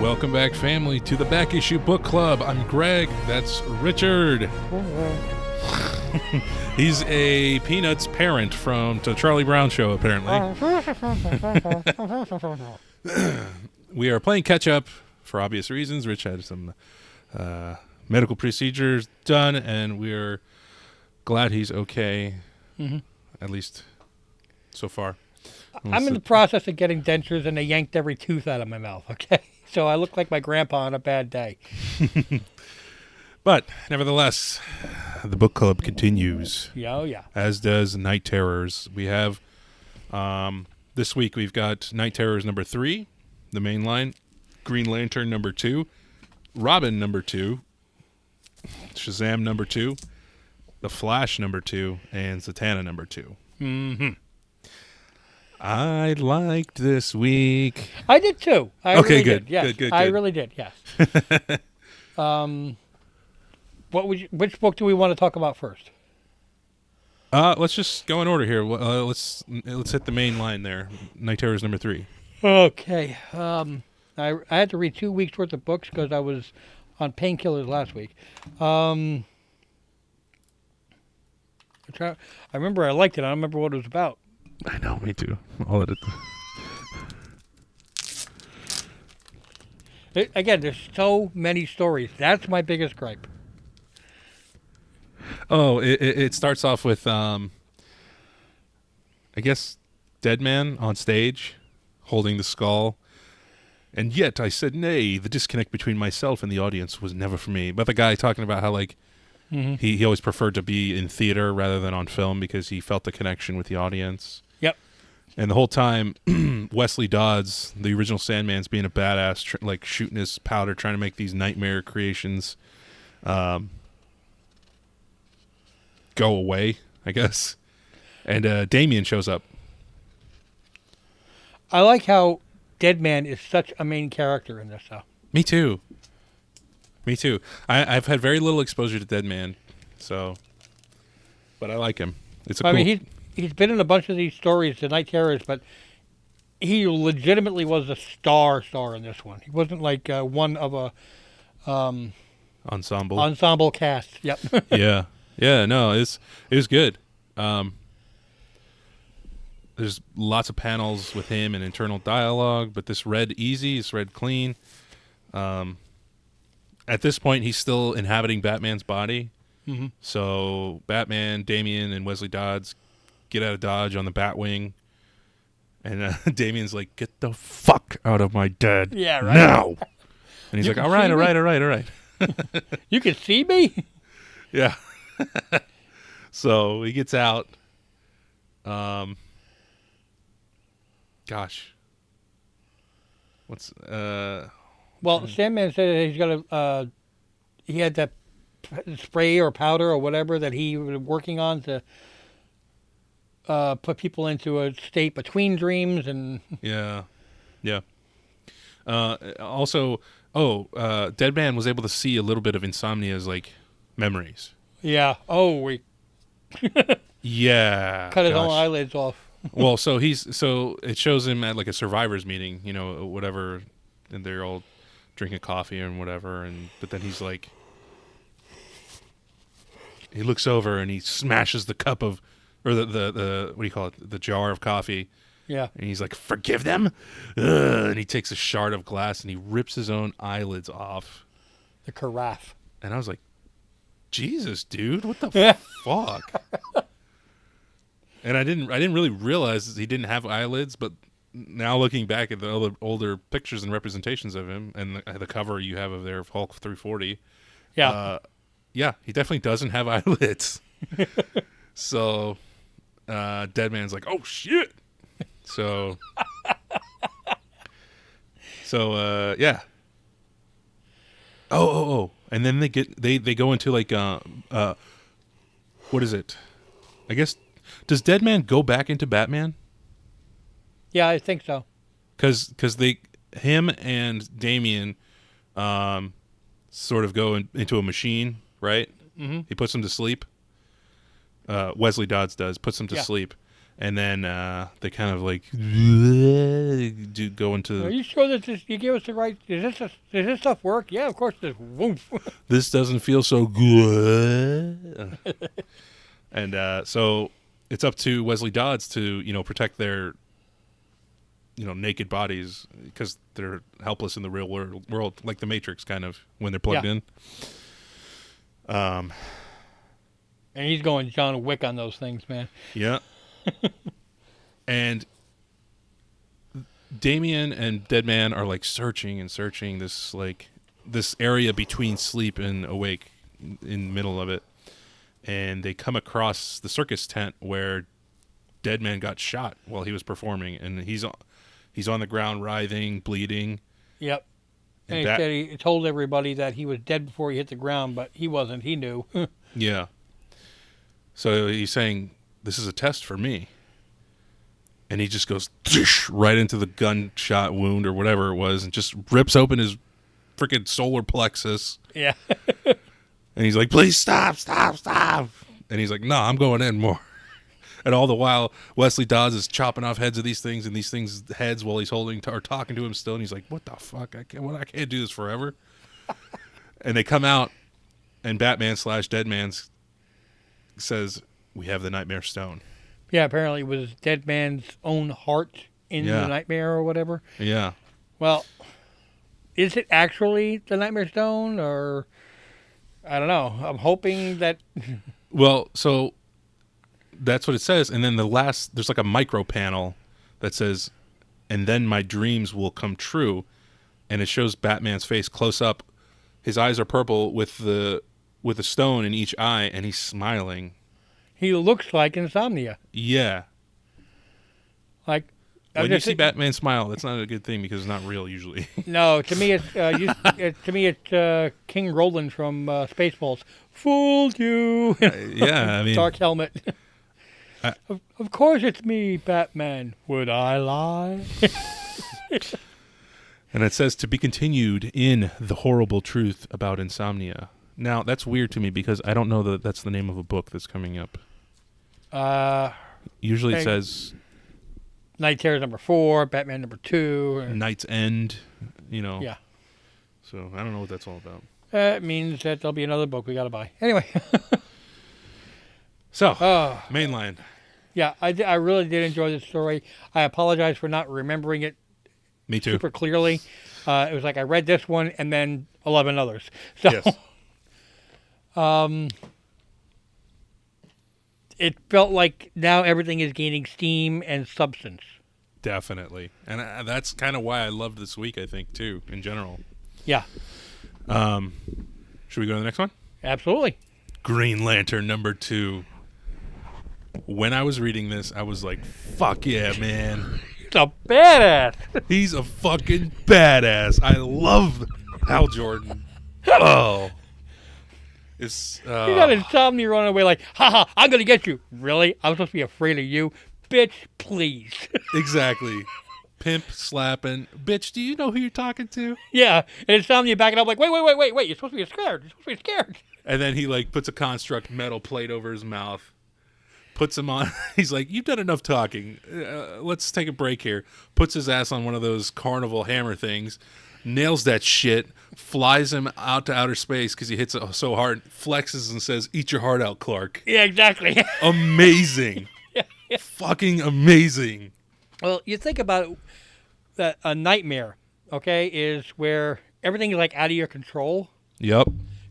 Welcome back, family, to the Back Issue Book Club. I'm Greg. That's Richard. He's a Peanuts parent from the Charlie Brown Show, apparently. We are playing catch-up for obvious reasons. Rich had some medical procedures done, and we're glad he's okay, at least so far. I'm in the process of getting dentures, and they yanked every tooth out of my mouth, okay? So I look like my grandpa on a bad day. But, nevertheless, the book club continues. Yeah, oh yeah. As does KnightTerrors. We have, this week we've got KnightTerrors number 3, the main line, Green Lantern number 2, Robin number 2, Shazam number 2, The Flash number 2, and Zatanna number 2. Mm-hmm. I liked this week. I did too. I okay, really good. Did. Yes. Good. I really did. Yes. Which book do we want to talk about first? Let's just go in order here. Let's hit the main line there. KnightTerrors number 3. Okay. I had to read 2 weeks worth of books because I was on painkillers last week. I remember I liked it. I don't remember what it was about. I know, me too. All of it. Again, there's so many stories. That's my biggest gripe. Oh, it starts off with, I guess, Deadman on stage holding the skull. And yet I said, nay, the disconnect between myself and the audience was never for me. But the guy talking about how, like, he always preferred to be in theater rather than on film because he felt the connection with the audience. Yep. And the whole time, Wesley Dodds, the original Sandman's being a badass, like shooting his powder, trying to make these nightmare creations go away, I guess. And Damien shows up. I like how Deadman is such a main character in this, though. Me too. I've had very little exposure to Deadman, but I like him. It's a I cool. mean, he's been in a bunch of these stories, the KnightTerrors, but he legitimately was a star in this one. He wasn't like one of a ensemble cast. Yep. Yeah. No, it was good. There's lots of panels with him and internal dialogue, but this read easy, it's read clean. At this point, he's still inhabiting Batman's body. Mm-hmm. So Batman, Damian, and Wesley Dodds get out of Dodge on the Batwing. And Damian's like, get the fuck out of my dead now. And he's like, all right. You can see me? Yeah. So he gets out. Gosh. What's... Well, Sandman said he's got he had that spray or powder or whatever that he was working on to put people into a state between dreams and... Yeah. Also, Deadman was able to see a little bit of Insomnia's, like, memories. Yeah. Oh, yeah. Cut his own eyelids off. Well, so it shows him at, like, a survivors meeting, whatever, and they're all drinking coffee and whatever, but then he's like, he looks over and he smashes the cup of, or the what do you call it, the jar of coffee. Yeah. And he's like, forgive them? And he takes a shard of glass and he rips his own eyelids off. The carafe. And I was like, Jesus, dude, what the fuck? And I didn't really realize he didn't have eyelids, but now looking back at the older pictures and representations of him and the cover you have of there of Hulk 340, he definitely doesn't have eyelids. So Deadman's like, oh shit. So yeah. Oh. And then they go into like what is it? I guess, does Deadman go back into Batman? Yeah, I think so. Because him and Damian sort of go into a machine, right? Mm-hmm. He puts him to sleep. Wesley Dodds puts him to sleep. And then they kind of like do go Are into you sure that you gave us the right? Does this stuff work? Yeah, of course it does. Woof. this doesn't feel so good. And so it's up to Wesley Dodds to protect their naked bodies because they're helpless in the real world, like the Matrix, kind of when they're plugged in. And he's going John Wick on those things, man. Yeah. And Damien and Deadman are like searching this area between sleep and awake in the middle of it. And they come across the circus tent where Deadman got shot while he was performing, and he's on the ground writhing, bleeding. Yep. And he said he told everybody that he was dead before he hit the ground, but he wasn't. He knew. Yeah. So he's saying, this is a test for me. And he just goes right into the gunshot wound or whatever it was and just rips open his freaking solar plexus. Yeah. And he's like, please stop. And he's like, no, I'm going in more. And all the while, Wesley Dodds is chopping off heads of these things and these things' heads while he's holding or talking to him still. And he's like, what the fuck? I can't do this forever. And they come out, and Batman/Deadman says, we have the Nightmare Stone. Yeah, apparently it was Deadman's own heart in the nightmare or whatever. Yeah. Well, is it actually the Nightmare Stone, or I don't know. I'm hoping that. Well, so that's what it says, and then there's like a micro panel that says, and then my dreams will come true, and it shows Batman's face close up. His eyes are purple with a stone in each eye, and he's smiling. He looks like Insomnia. Yeah. Like when you see Batman smile, that's not a good thing because it's not real usually. No, to me it's King Roland from Spaceballs. Fooled you. Yeah, I mean, dark helmet. Of course it's me, Batman. Would I lie? And it says to be continued in The Horrible Truth About Insomnia. Now, that's weird to me because I don't know that that's the name of a book that's coming up. Usually it says KnightTerrors #4, Batman #2. Knight's End, Yeah. So I don't know what that's all about. It means that there'll be another book we got to buy. Anyway. So, Mainline. Yeah, I really did enjoy this story. I apologize for not remembering it Me too. super clearly. It was like I read this one and then 11 others. So, yes. It felt like now everything is gaining steam and substance. Definitely. And that's kind of why I loved this week, I think, too, in general. Yeah. Should we go to the next one? Absolutely. Green Lantern #2. When I was reading this, I was like, fuck yeah, man. He's a badass. He's a fucking badass. I love Hal Jordan. Oh. It's, You got Insomnia running away like, haha, I'm going to get you. Really? I'm supposed to be afraid of you? Bitch, please. Exactly. Pimp slapping. Bitch, do you know who you're talking to? Yeah. And Insomnia backing up like, wait. You're supposed to be scared. You're supposed to be scared. And then he like puts a construct metal plate over his mouth. Puts him on. He's like, you've done enough talking. Let's take a break here. Puts his ass on one of those carnival hammer things. Nails that shit. Flies him out to outer space because he hits it so hard. Flexes and says, eat your heart out, Clark. Yeah, exactly. Amazing. Yeah. Fucking amazing. Well, you think about it, that a nightmare, okay, is where everything is like out of your control. Yep.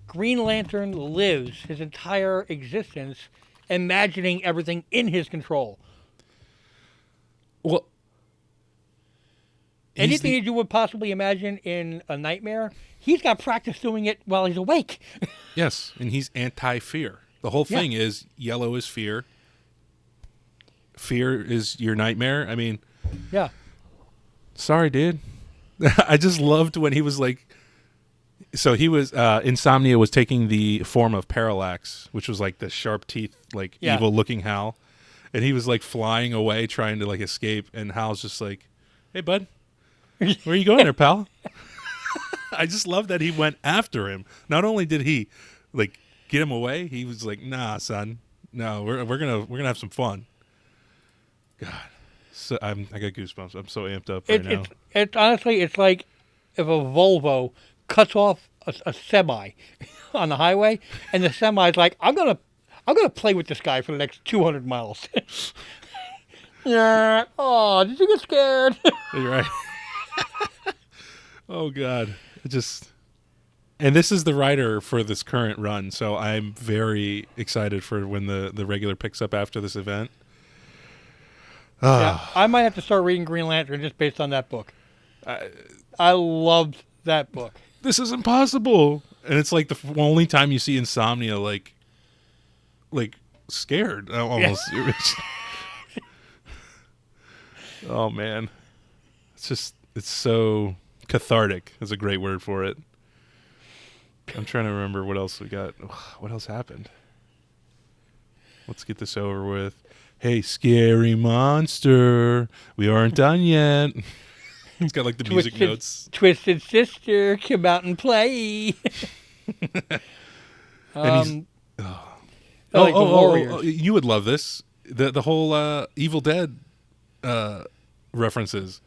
Green Lantern lives his entire existence imagining everything in his control. Well, anything that you would possibly imagine in a nightmare, he's got practice doing it while he's awake. Yes, and he's anti-fear. The whole thing is yellow is fear. Fear is your nightmare. I mean, yeah. Sorry, dude. I just loved when he was like, so he was, Insomnia was taking the form of Parallax, which was like the sharp teeth, like evil looking Hal. And he was like flying away trying to like escape. And Hal's just like, hey, bud, where are you going there, pal? I just love that he went after him. Not only did he like get him away, he was like, nah, son, no, we're gonna have some fun. God, so I got goosebumps. I'm so amped up right now. It's honestly, it's like if a Volvo cuts off a semi on the highway, and the semi's like, I'm gonna play with this guy for the next 200 miles. Yeah. Oh, did you get scared? You're right. Oh God, it just. And this is the writer for this current run, so I'm very excited for when the regular picks up after this event. Yeah, I might have to start reading Green Lantern just based on that book. I loved that book. This is impossible, and it's like the only time you see Insomnia like scared almost. Yeah. Oh man, it's so cathartic. Is a great word for it. I'm trying to remember what else we got. What else happened? Let's get this over with. Hey, scary monster, we aren't done yet. It's got like the music notes. Twisted Sister, come out and play. And you would love this. The whole Evil Dead references.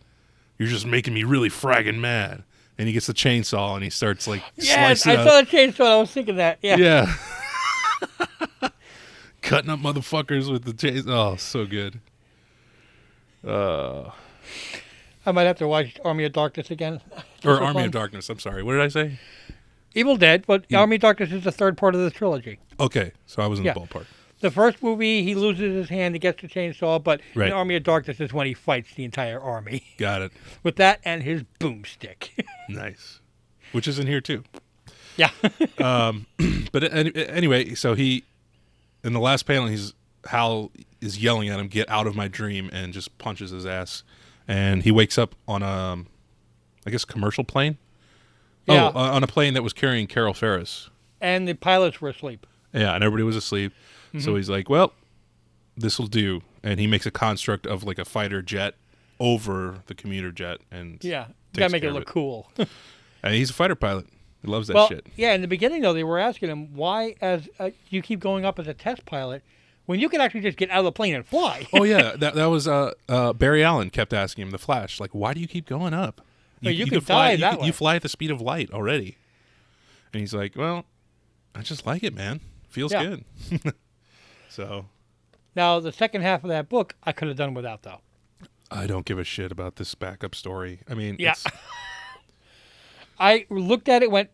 You're just making me really fragging mad. And he gets the chainsaw and he starts like slicing I saw the chainsaw. I was thinking that. Yeah. Yeah. Cutting up motherfuckers with the chainsaw. Oh, so good. I might have to watch Army of Darkness again. Or Army of Darkness. I'm sorry. What did I say? Evil Dead, but Army of Darkness is the third part of the trilogy. Okay, so I was in the ballpark. The first movie, he loses his hand, he gets the chainsaw, but in Army of Darkness is when he fights the entire army. Got it. With that and his boomstick. Nice. Which is in here, too. Yeah. But anyway, so he, in the last panel, Hal is yelling at him, get out of my dream, and just punches his ass. And he wakes up on a, I guess, commercial plane? Yeah. Oh, on a plane that was carrying Carol Ferris. And the pilots were asleep. Yeah, and everybody was asleep. Mm-hmm. So he's like, well, this will do. And he makes a construct of like a fighter jet over the commuter jet. And yeah, gotta make it look cool. And he's a fighter pilot. He loves that shit. Yeah, in the beginning, though, they were asking him, why you keep going up as a test pilot when you can actually just get out of the plane and fly? Oh, yeah. That was Barry Allen kept asking him, The Flash, like, why do you keep going up? You can fly that way. You fly at the speed of light already. And he's like, well, I just like it, man. Feels good. So. Now, the second half of that book, I could have done without, though. I don't give a shit about this backup story. I mean, yeah. I looked at it, went,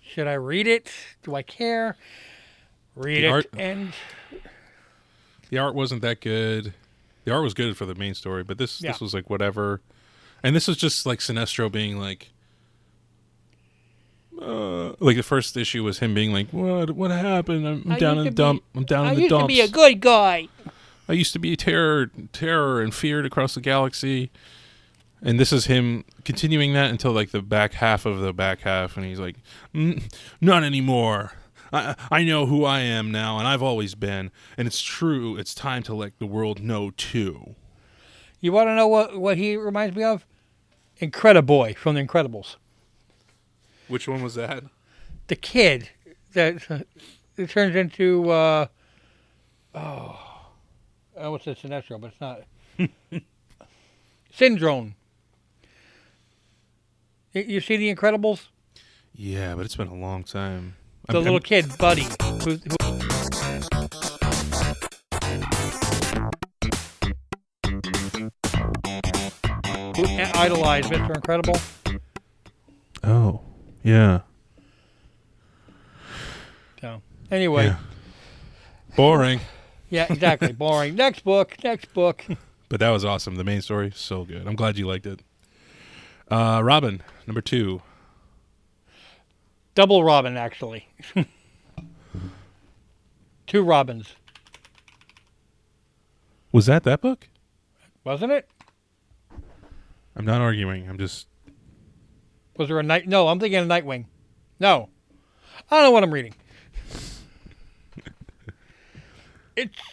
should I read it? Do I care? Read it. And the art wasn't that good. The art was good for the main story, but this was like whatever. And this was just like Sinestro being like the first issue was him being like, what happened? I'm down in the dump. I'm down in the dumps. I used to be a good guy. I used to be terror and feared across the galaxy. And this is him continuing that until like the back half of the back half. And he's like, not anymore. I know who I am now, and I've always been. And it's true. It's time to let the world know, too. You want to know what he reminds me of? Incrediboy from The Incredibles. Which one was that? The kid that it turns into, what's it, Sinestro, but it's not. Syndrome. You see The Incredibles? Yeah, but it's been a long time. The little kid, Buddy. Who idolized Mr. Incredible. Oh, yeah. So, anyway. Yeah. Boring. Yeah, exactly. Boring. Next book. But that was awesome. The main story, so good. I'm glad you liked it. Robin, number 2. Double Robin, actually. 2 Robins. Was that book? Wasn't it? I'm not arguing. I'm just... Was there a night? No, I'm thinking of Nightwing. No. I don't know what I'm reading.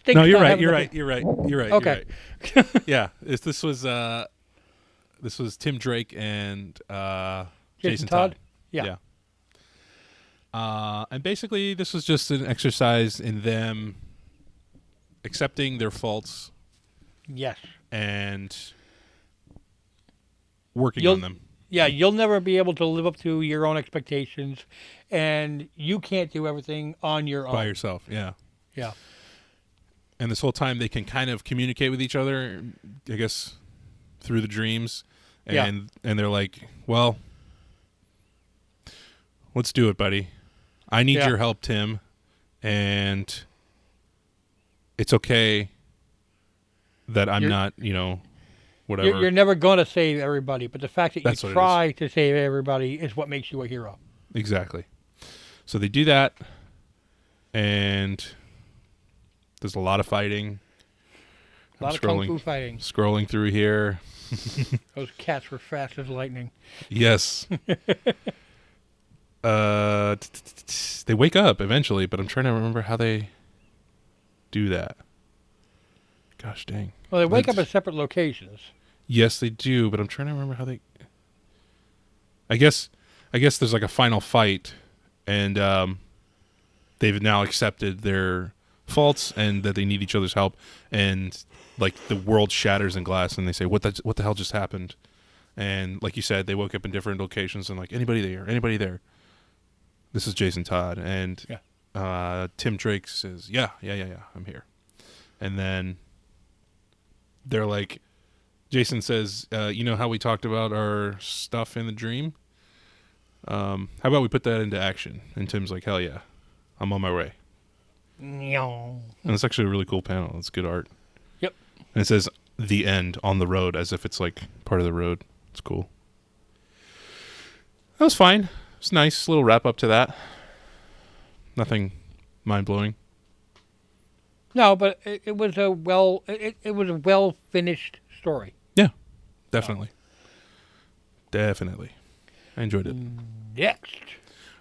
No, you're right. You're right. Okay. You're right. Yeah. This was Tim Drake and Jason Todd. Yeah. And basically, this was just an exercise in them accepting their faults Yes. and working You'll on them. Yeah, you'll never be able to live up to your own expectations, and you can't do everything on your By own. yourself, yeah. Yeah. And this whole time they can kind of communicate with each other, I guess, through the dreams. And they're like, well, let's do it, buddy. I need Yeah. your help, Tim. And it's okay that I'm not, whatever. You're never going to save everybody, but the fact that That's you what it try to save everybody is what makes you a hero. Exactly. So they do that, and there's a lot of fighting. A lot of kung fu fighting. Scrolling through here. Those cats were fast as lightning. Yes. They wake up eventually, but I'm trying to remember how they do that. Gosh dang. Well, they wake up at separate locations. Yes, they do, but I'm trying to remember how they... I guess there's like a final fight, and they've now accepted their faults and that they need each other's help, and like the world shatters in glass, and they say, what the hell just happened? And like you said, they woke up in different locations, and like, anybody there? This is Jason Todd, and Tim Drake says, yeah, I'm here. And then they're like, Jason says, you know how we talked about our stuff in the dream? How about we put that into action? And Tim's like, hell yeah, I'm on my way. And it's actually a really cool panel. It's good art. Yep. And it says the end on the road, as if it's like part of the road. It's cool. That was fine. It's nice little wrap up to that. Nothing mind blowing. No, but it was a well finished story. Yeah, definitely. Definitely. I enjoyed it. Next.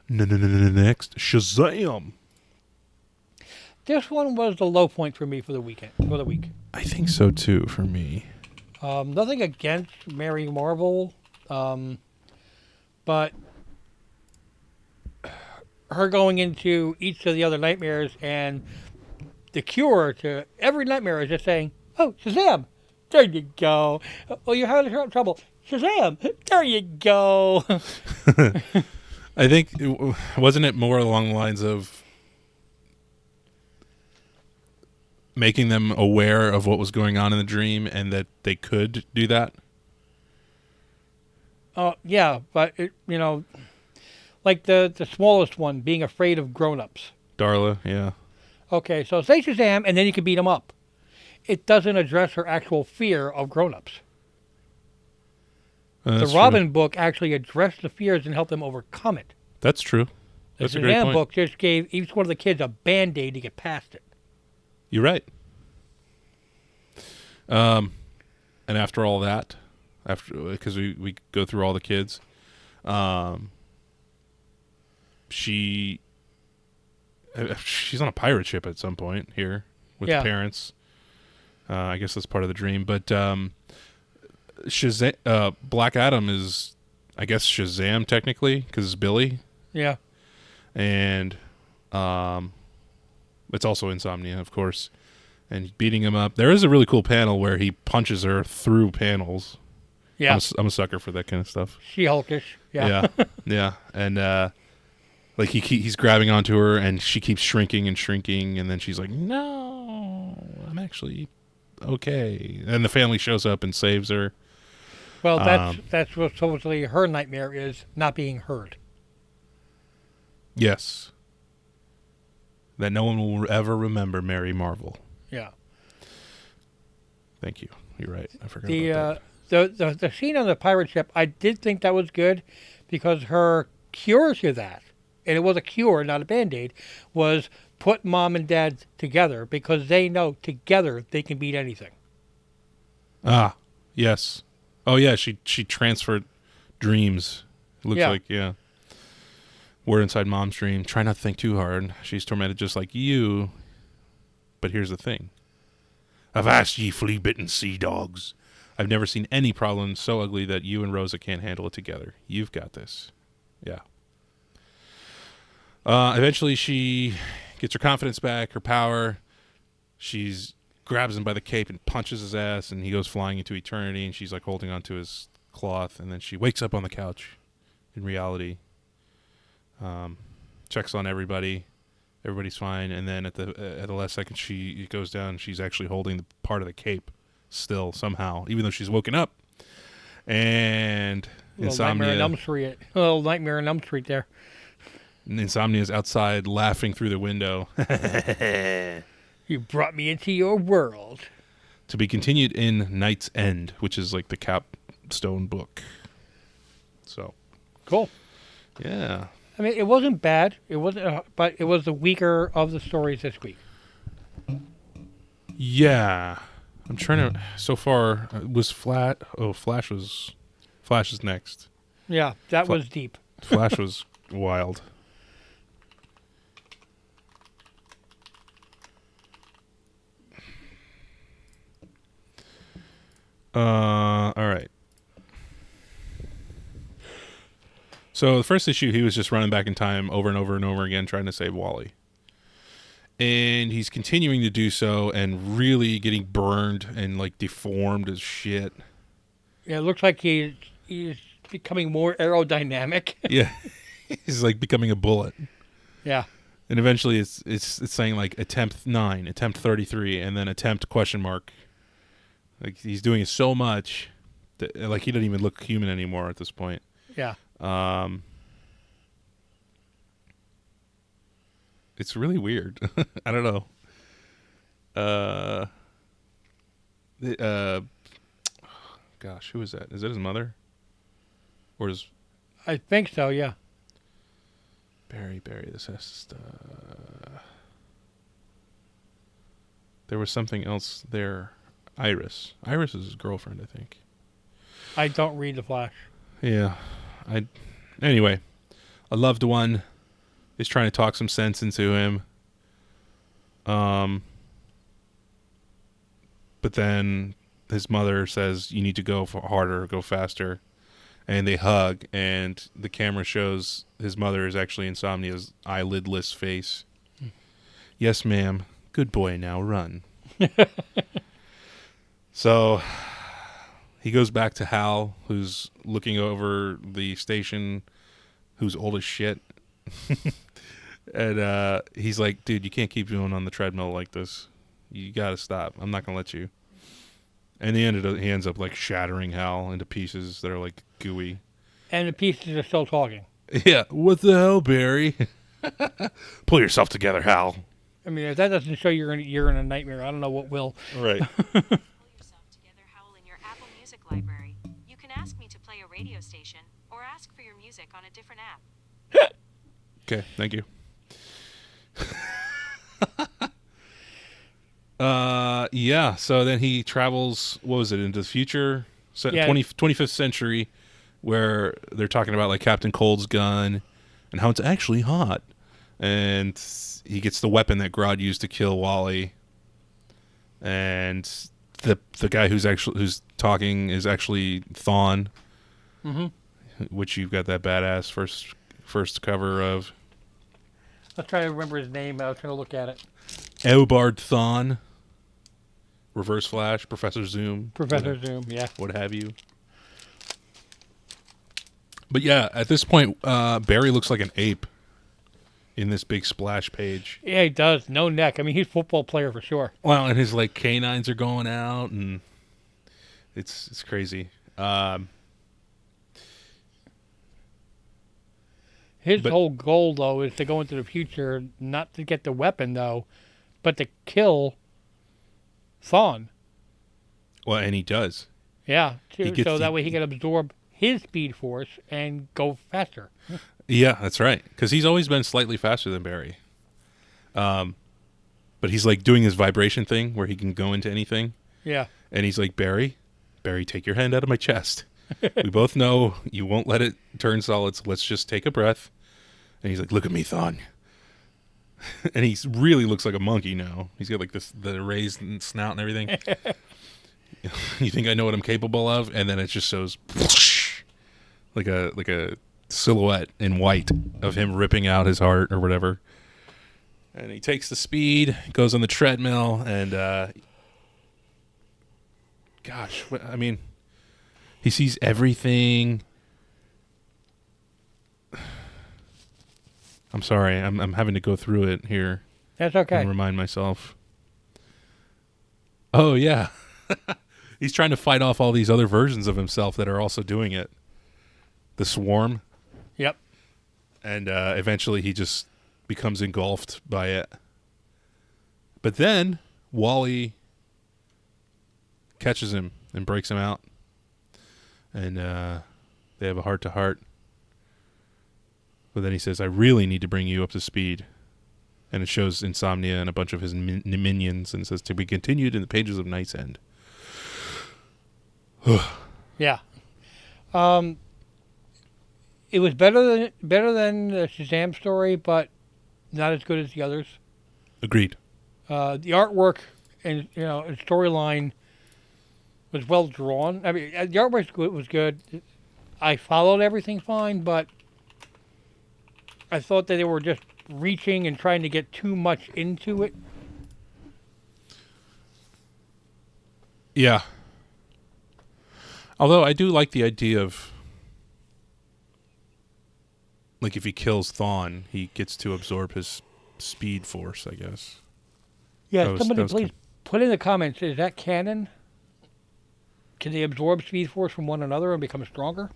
Next, Shazam. This one was the low point for me for the week. I think so too for me. Nothing against Mary Marvel, but her going into each of the other nightmares and the cure to every nightmare is just saying, "Oh, Shazam! There you go. Oh, you're having trouble. Shazam! There you go." I think wasn't it more along the lines of making them aware of what was going on in the dream and that they could do that? Yeah, but like the smallest one being afraid of grown-ups. Darla, yeah. Okay, so say Shazam, and then you can beat him up. It doesn't address her actual fear of grown-ups. The Robin book actually addressed the fears and helped them overcome it. That's true. That's a great point. The Shazam book just gave each one of the kids a Band-Aid to get past it. You're right. And after all that, because we go through all the kids, she's on a pirate ship at some point here with the parents. I guess that's part of the dream. But Shazam, Black Adam is, I guess, Shazam technically because it's Billy. Yeah. And it's also Insomnia, of course. And beating him up. There is a really cool panel where he punches her through panels. Yeah. I'm a sucker for that kind of stuff. She-Hulkish. Yeah. Yeah. And like he's grabbing onto her, and she keeps shrinking, and then she's like, "No, I'm actually okay." And the family shows up and saves her. Well, that's what supposedly her nightmare is, not being heard. Yes. That no one will ever remember Mary Marvel. Yeah. Thank you. You're right. I forgot about that. The scene on the pirate ship, I did think that was good because her cure to that, and it was a cure, not a Band-Aid, was put mom and dad together because they know together they can beat anything. Ah, yes. Oh, yeah, she transferred dreams. It looks like, yeah. We're inside mom's dream. Try not to think too hard. She's tormented just like you. But here's the thing. Avast ye flea-bitten sea dogs. I've never seen any problem so ugly that you and Rosa can't handle it together. You've got this. Yeah. Eventually she gets her confidence back, her power. She's grabs him by the cape and punches his ass, and he goes flying into eternity, and she's like holding onto his cloth, and then she wakes up on the couch in reality, checks on everybody. Everybody's fine, and then at the last second, she goes down. She's actually holding the part of the cape still somehow, even though she's woken up. And Insomnia, Nightmare on Elm Street there. And Insomnia's outside laughing through the window. You brought me into your world. To be continued in Knight's End, which is like the capstone book. So cool. Yeah. I mean, it wasn't bad. It wasn't, but it was the weaker of the stories this week. Yeah, I'm trying to. So far, was Flash. Oh, Flash is next. Yeah, that was deep. Flash was wild. All right. So the first issue, he was just running back in time over and over and over again, trying to save Wally. And he's continuing to do so and really getting burned and like deformed as shit. Yeah, it looks like he's becoming more aerodynamic. Yeah. He's like becoming a bullet. Yeah. And eventually it's saying like attempt 9, attempt 33, and then attempt ? Like he's doing it so much that like he doesn't even look human anymore at this point. Yeah. It's really weird. I don't know. Gosh, who is that? Is that his mother? Or is I think so, yeah. Barry, this has there was something else there. Iris is his girlfriend, I think. I don't read The Flash. Yeah. Anyway, a loved one is trying to talk some sense into him. But then his mother says, you need to go harder, go faster. And they hug, and the camera shows his mother is actually Insomnia's eyelidless face. Yes, ma'am. Good boy, now run. So he goes back to Hal, who's looking over the station, who's old as shit. And he's like, dude, you can't keep going on the treadmill like this. You got to stop. I'm not going to let you. And he ends up like shattering Hal into pieces that are like gooey. And the pieces are still talking. Yeah. What the hell, Barry? Pull yourself together, Hal. I mean, if that doesn't show you're in a nightmare, I don't know what will. Right. Pull yourself together, Howl, in your Apple Music library. You can ask me to play a radio station or ask for your music on a different app. Okay. Thank you. Yeah, so then he travels, what was it, into the future? 25th century, where they're talking about like Captain Cold's gun and how it's actually hot. And he gets the weapon that Grodd used to kill Wally. And the guy who's talking is actually Thawne, which you've got that badass first cover of. Let's try to remember his name. I was trying to look at it. Eobard Thawne. Reverse Flash, Professor Zoom. Zoom, yeah. What have you. But yeah, at this point, Barry looks like an ape in this big splash page. Yeah, he does. No neck. I mean, he's a football player for sure. Well, and his like canines are going out, and it's crazy. His whole goal, though, is to go into the future, not to get the weapon, though, but to kill Thawne. Well, and he does. Yeah, so that way he can absorb his speed force and go faster. Yeah, that's right. Because he's always been slightly faster than Barry. But he's like doing his vibration thing where he can go into anything. Yeah. And he's like, Barry, take your hand out of my chest. We both know you won't let it turn solid, so let's just take a breath. And he's like, look at me, Thawne. And he really looks like a monkey now. He's got like the raised snout and everything. You think I know what I'm capable of? And then it just shows like a silhouette in white of him ripping out his heart or whatever. And he takes the speed, goes on the treadmill, and gosh, I mean, he sees everything. I'm sorry. I'm having to go through it here That's okay. and remind myself. Oh, yeah. He's trying to fight off all these other versions of himself that are also doing it. The swarm. Yep. And eventually he just becomes engulfed by it. But then Wally catches him and breaks him out. And they have a heart-to-heart. But then he says, I really need to bring you up to speed. And it shows Insomnia and a bunch of his minions and says, to be continued in the pages of Night's End. Yeah. It was better than the Shazam story, but not as good as the others. Agreed. The artwork and and storyline was well drawn. I mean, the artwork was good. I followed everything fine, but I thought that they were just reaching and trying to get too much into it. Yeah. Although I do like the idea of, like, if he kills Thawne, he gets to absorb his speed force, I guess. Yeah, somebody please put in the comments, is that canon? Can they absorb speed force from one another and become stronger?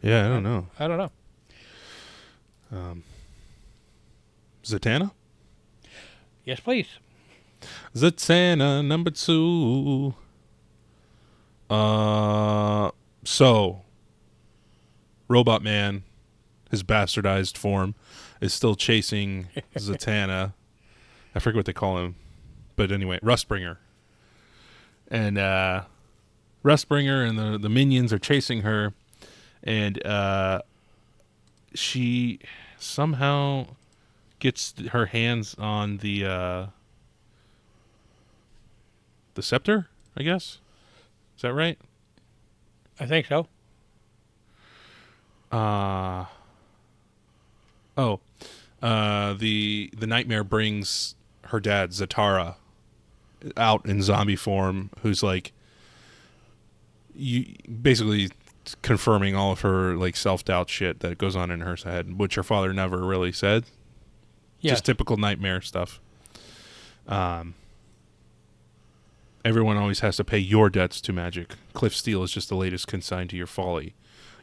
Yeah, I don't know. I don't know. Zatanna? Yes, please. Zatanna number 2. So Robot Man, his bastardized form, is still chasing Zatanna. I forget what they call him, but anyway, Rustbringer. And Rustbringer and the minions are chasing her, and she somehow gets her hands on the scepter, I guess. Is that right? I think so. The Nightmare brings her dad, Zatara, out in zombie form, who's like, basically confirming all of her like self-doubt shit that goes on in her head, which her father never really said. Yes. Just typical Nightmare stuff. Everyone always has to pay your debts to magic. Cliff Steele is just the latest consigned to your folly.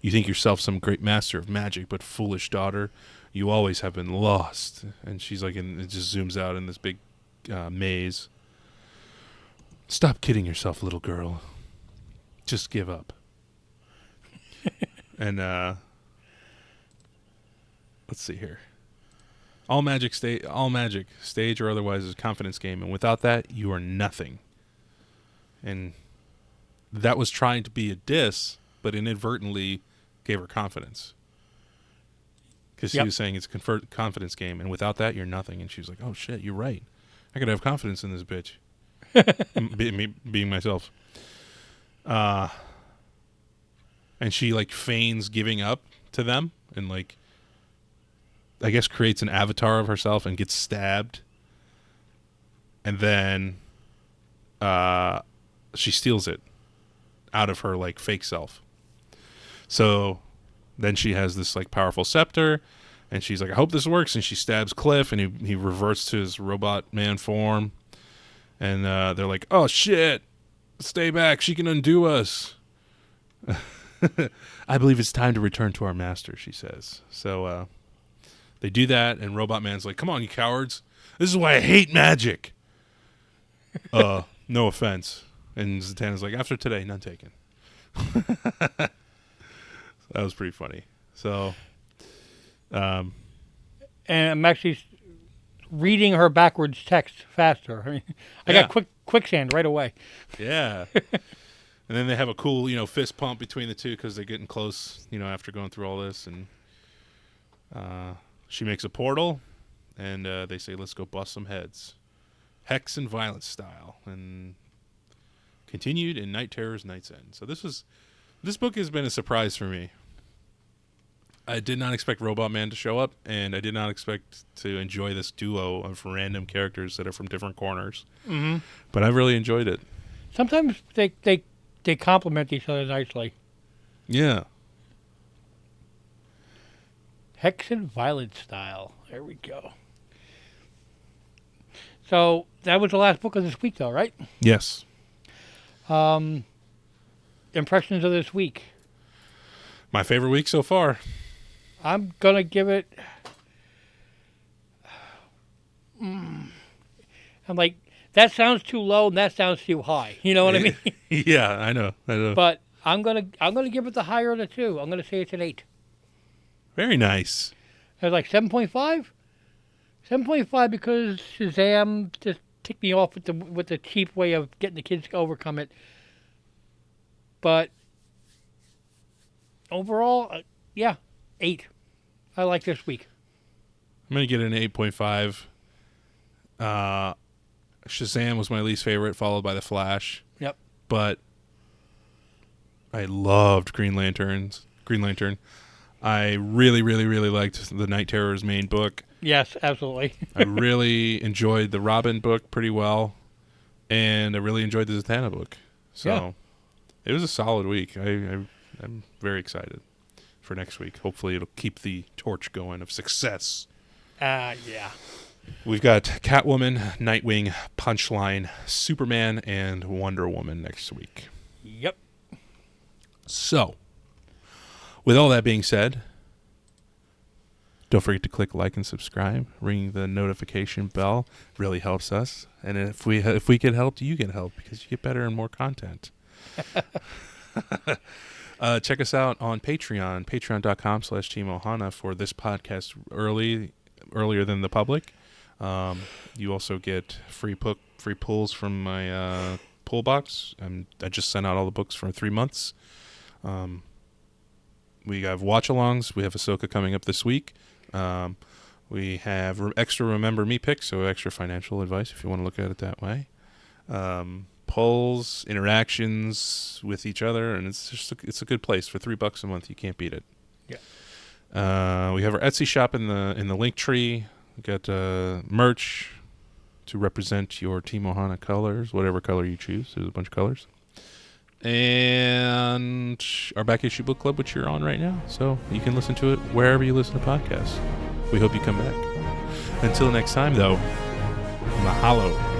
You think yourself some great master of magic, but foolish daughter, you always have been lost. And she's like, and it just zooms out in this big maze. Stop kidding yourself, little girl. Just give up. And let's see here. All magic, stage or otherwise, is a confidence game, and without that, you are nothing. And that was trying to be a diss, but inadvertently gave her confidence. Because she was saying it's a confidence game, and without that, you're nothing. And she was like, oh, shit, you're right. I gotta have confidence in this bitch. being myself. And she, like, feigns giving up to them, and, like, I guess creates an avatar of herself and gets stabbed. And then she steals it out of her like fake self. So then she has this like powerful scepter, and she's like, I hope this works, and she stabs Cliff, and he reverts to his robot man form, and they're like, oh shit, stay back, she can undo us. I believe it's time to return to our master, she says. So they do that, and Robot Man's like, come on, you cowards, this is why I hate magic. No offense. And Zatanna's like, after today, none taken. That was pretty funny. So, and I'm actually reading her backwards text faster. I mean, I got quicksand right away. Yeah. And then they have a cool, fist pump between the two because they're getting close, after going through all this. And she makes a portal, and they say, let's go bust some heads. Hex and violence style. And continued in KnightTerrors Night's End. So this book has been a surprise for me. I did not expect Robot Man to show up, and I did not expect to enjoy this duo of random characters that are from different corners. Mm-hmm. But I've really enjoyed it. Sometimes they complement each other nicely. Yeah. Hex and Violet style. There we go. So that was the last book of this week, though, right? Yes. Impressions of this week. My favorite week so far. I'm gonna give it. I'm like, that sounds too low and that sounds too high. You know what I mean? Yeah, I know. But I'm gonna give it the higher of the two. I'm gonna say it's an 8. Very nice. I was like 7.5. 7.5 because Shazam just ticked me off with the cheap way of getting the kids to overcome it. But overall, yeah, 8. I like this week. I'm going to get an 8.5. Shazam was my least favorite, followed by The Flash. Yep. But I loved Green Lantern. I really, really, really liked the KnightTerrors main book. Yes, absolutely. I really enjoyed the Robin book pretty well, and I really enjoyed the Zatanna book. So It was a solid week. I'm very excited for next week. Hopefully it'll keep the torch going of success. Yeah. We've got Catwoman, Nightwing, Punchline, Superman, and Wonder Woman next week. Yep. So, with all that being said, don't forget to click like and subscribe. Ring the notification bell. It really helps us. And if we get helped, you get help because you get better and more content. Check us out on Patreon, patreon.com/Team Ohana for this podcast earlier than the public. You also get free pulls from my pull box. I just sent out all the books for 3 months. We have watch-alongs. We have Ahsoka coming up this week. We have extra Remember Me picks, so extra financial advice if you want to look at it that way. Polls, interactions with each other, and it's a good place for $3 a month. You can't beat it. Yeah. We have our Etsy shop in the link tree. We got merch to represent your Team Ohana colors, whatever color you choose. There's a bunch of colors. And our back issue book club, which you're on right now, so you can listen to it wherever you listen to podcasts. We hope you come back. Until next time, though, mahalo.